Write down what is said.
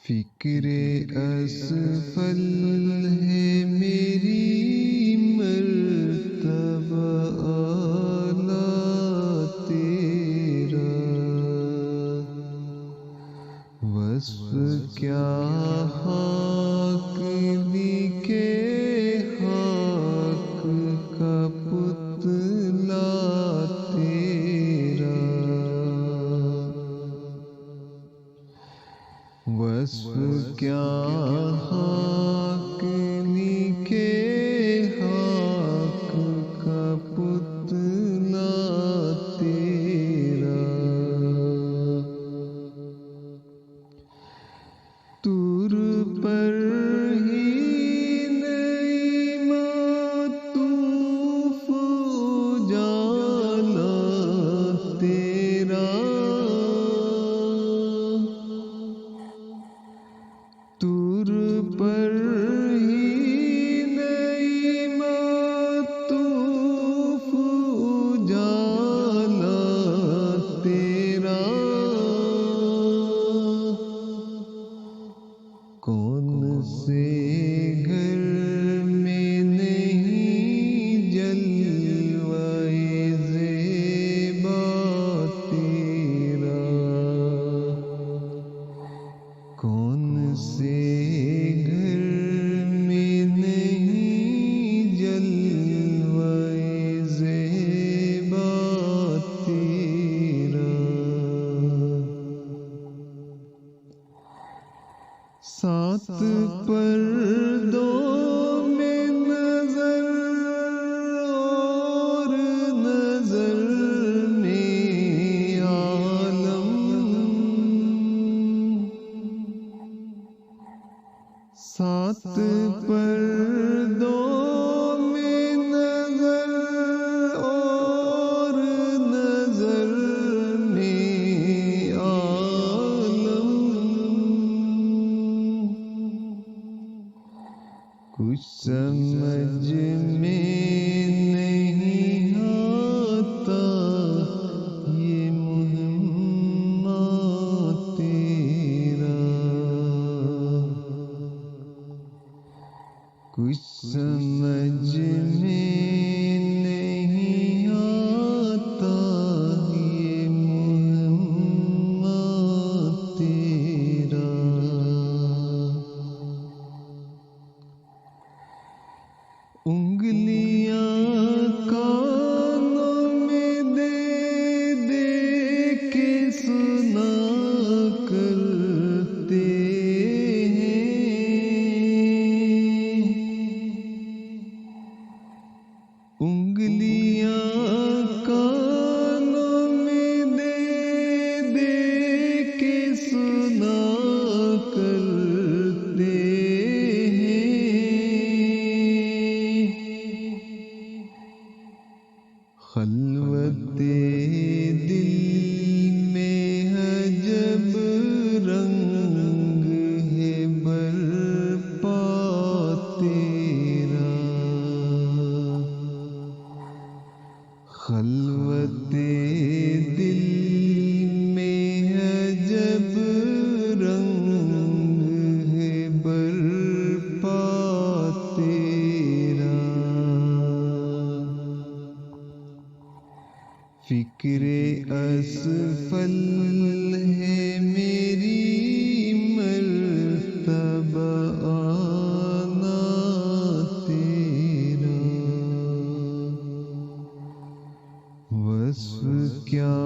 فکر اسفل ہے میری مرتبہ اعلیٰ تیرا، وصف کیا خاک لکھے خاک کا پتلا تیرا، وصف کیا خاک لکھے خاک کا پتلا تیرا، طور پر ہی نہیں معطوف اجالا تیرا، طور پر ہی نہیں معطوف اجالا تیرا، کون سے گھر میں نہیں جلوہ زیبا تیرا، کون سے گھر میں نہیں جلوہ زیبا تیرا، سات پردوں میں نظر اور نظر میں عالم، سات پردوں میں نظر اور نظر میں عالم، کچھ سمجھ میں نہیں آتا یہ مہمہ تیرا، کچھ سمجھ میں نہیں آتا یہ مہمہ تیرا، انگلیاں کانوں میں دے دے کے سنا کرتے ہیں، انگلیاں کانوں میں دے دے کے سنا کرتے ہیں، خلوت دل میں عجب رنگ ہے برپا تیرا، خلوت دل میں عجب رنگ ہے برپا تیرا، فکر اسفل ہے میری مرتبہ اعلیٰ تیرا، وصف کیا